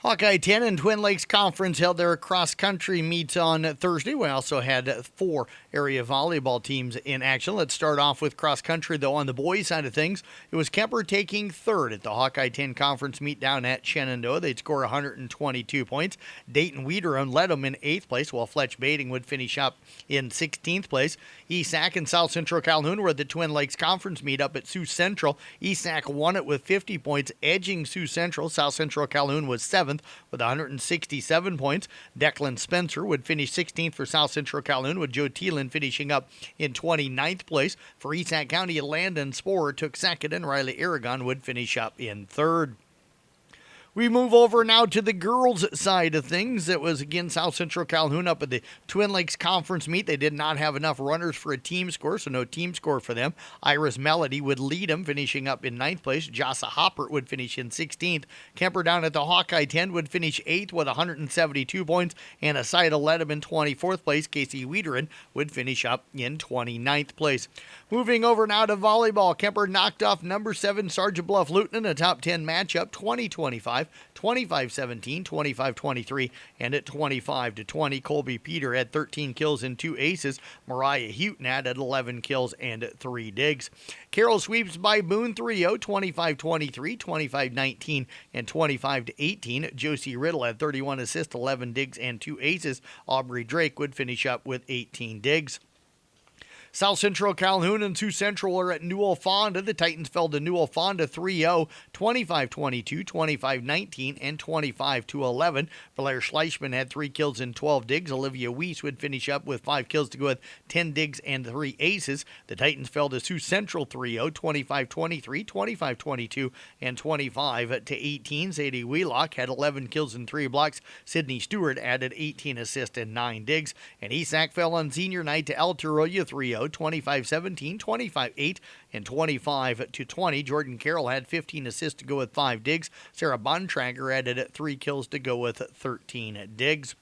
Hawkeye 10 and Twin Lakes Conference held their cross-country meet on Thursday. We also had 4 area volleyball teams in action. Let's start off with cross-country, though. On the boys' side of things, it was Kemper taking third at the Hawkeye 10 Conference meet down at Shenandoah. They'd score 122 points. Dayton Wiederum led them in 8th place, while Fletch Bating would finish up in 16th place. ESAC and South Central Calhoun were at the Twin Lakes Conference meet up at Sioux Central. ESAC won it with 50 points, edging Sioux Central. South Central Calhoun was 7th with 167 points. Declan Spencer would finish 16th for South Central Calhoun, with Joe Thielen finishing up in 29th place. For Esac County, Landon Sporer took second, and Riley Aragon would finish up in third. We move over now to the girls' side of things. It was again South Central Calhoun up at the Twin Lakes Conference meet. They did not have enough runners for a team score, so no team score for them. Iris Melody would lead them, finishing up in 9th place. Jossa Hopper would finish in 16th. Kemper down at the Hawkeye 10 would finish 8th with 172 points, and Asida led them in 24th place. Casey Wiederin would finish up in 29th place. Moving over now to volleyball, Kemper knocked off number 7 Sergeant Bluff Luton, a top 10 matchup, 20-25. 25-17, 25-23, and at 25-20, Colby Peter had 13 kills and 2 aces. Mariah Houghton had 11 kills and 3 digs. Carroll sweeps by Boone 3-0, 25-23, 25-19, and 25-18. Josie Riddle had 31 assists, 11 digs, and 2 aces. Aubrey Drake would finish up with 18 digs. South Central Calhoun and Sioux Central are at Newell Fonda. The Titans fell to Newell Fonda 3-0, 25-22, 25-19, and 25-11. Blair Schleichman had 3 kills and 12 digs. Olivia Weiss would finish up with 5 kills to go with 10 digs and 3 aces. The Titans fell to Sioux Central 3-0, 25-23, 25-22, and 25-18. Sadie Wheelock had 11 kills and 3 blocks. Sydney Stewart added 18 assists and 9 digs. And Esac fell on senior night to El Toroya 3-0. 25-17, 25-8, and 25-20. Jordan Carroll had 15 assists to go with 5 digs. Sarah Bontrager added 3 kills to go with 13 digs.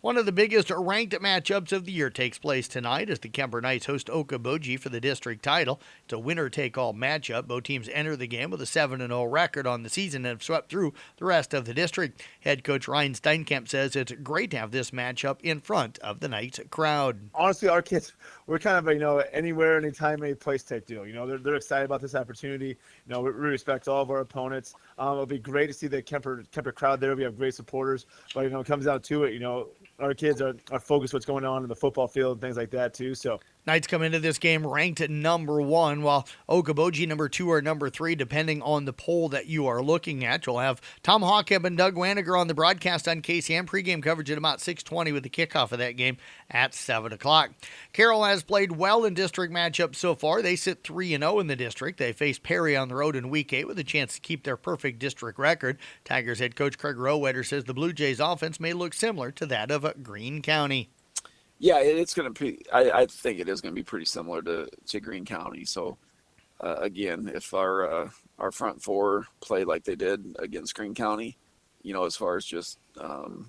One of the biggest ranked matchups of the year takes place tonight as the Kemper Knights host Okoboji for the district title. It's a winner-take-all matchup. Both teams enter the game with a 7-0 record on the season and have swept through the rest of the district. Head coach Ryan Steinkamp says it's great to have this matchup in front of the Knights crowd. Honestly, our kids, we're kind of, anywhere, anytime, any place type deal. They're excited about this opportunity. We respect all of our opponents. It'll be great to see the Kemper crowd there. We have great supporters. But, it comes down to it, our kids are focused what's going on in the football field and things like that too. So Knights come into this game ranked at number 1, while Okoboji number 2 or number 3, depending on the poll that you are looking at. You'll have Tom Hawkeb and Doug Waniger on the broadcast on KCIM. Pregame coverage at about 6:20 with the kickoff of that game at 7 o'clock. Carroll has played well in district matchups so far. They sit 3-0 in the district. They face Perry on the road in Week 8 with a chance to keep their perfect district record. Tigers head coach Craig Rowetter says the Blue Jays offense may look similar to that of Greene County. Yeah, it's going to be. I think it is going to be pretty similar to Greene County. So, again, if our front 4 play like they did against Greene County, as far as just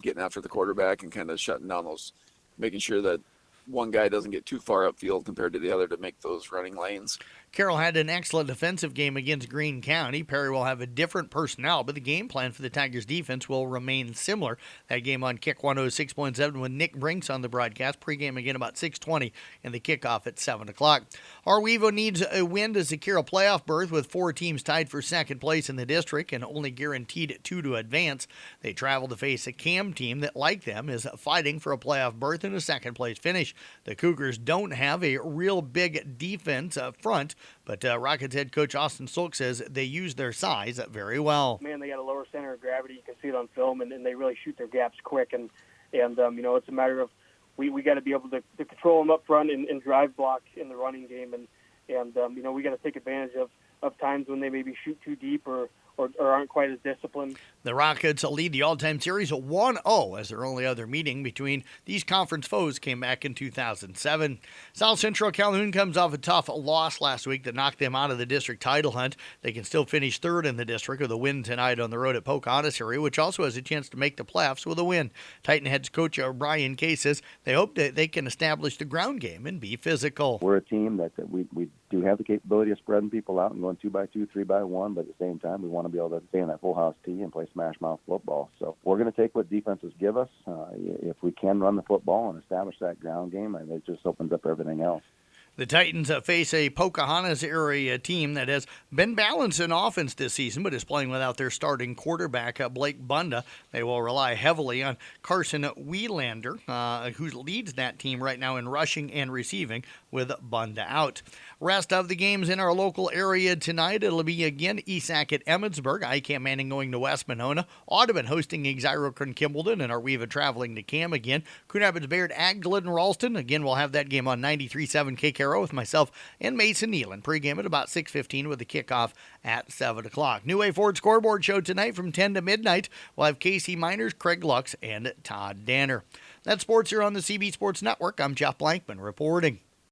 getting after the quarterback and kind of shutting down those, making sure that one guy doesn't get too far upfield compared to the other to make those running lanes. Carroll had an excellent defensive game against Greene County. Perry will have a different personnel, but the game plan for the Tigers defense will remain similar. That game on Kick 106.7 with Nick Brinks on the broadcast. Pregame again about 6:20 and the kickoff at 7 o'clock. Arwevo needs a win to secure a playoff berth with 4 teams tied for second place in the district and only guaranteed 2 to advance. They travel to face a CAM team that, like them, is fighting for a playoff berth and a second place finish. The Cougars don't have a real big defense up front, but Rockets head coach Austin Sulk says they use their size very well. Man, they got a lower center of gravity. You can see it on film, and they really shoot their gaps quick. And it's a matter of we got to be able to control them up front and drive block in the running game. And we got to take advantage of times when they maybe shoot too deep or aren't quite as disciplined. The Rockets lead the all-time series 1-0 as their only other meeting between these conference foes came back in 2007. South Central Calhoun comes off a tough loss last week that knocked them out of the district title hunt. They can still finish third in the district with a win tonight on the road at Pocahontas area, which also has a chance to make the playoffs with a win. Titan head coach Brian Kay says they hope that they can establish the ground game and be physical. We're a team that we do have the capability of spreading people out and going 2-by-2, 3-by-1, but at the same time we want to to be able to stay in that full house tee and play smash mouth football. So we're going to take what defenses give us. If we can run the football and establish that ground game, it just opens up everything else. The Titans face a Pocahontas area team that has been balanced in offense this season, but is playing without their starting quarterback, Blake Bunda. They will rely heavily on Carson Wielander, who leads that team right now in rushing and receiving with Bunda out. Rest of the games in our local area tonight, it'll be again Esac at Emmetsburg, ICAM Manning going to West Monona, Audubon hosting Exira Kimballton, and Arweva traveling to Cam again. Coon Rapids Bayard at Glidden Ralston. Again, we'll have that game on 93.7 KKRO with myself and Mason Nealon. Pre-game at about 6:15 with the kickoff at 7 o'clock. New Way Ford Scoreboard Show tonight from 10 to midnight. We'll have Casey Miners, Craig Lux, and Todd Danner. That's sports here on the CB Sports Network. I'm Jeff Blankman reporting.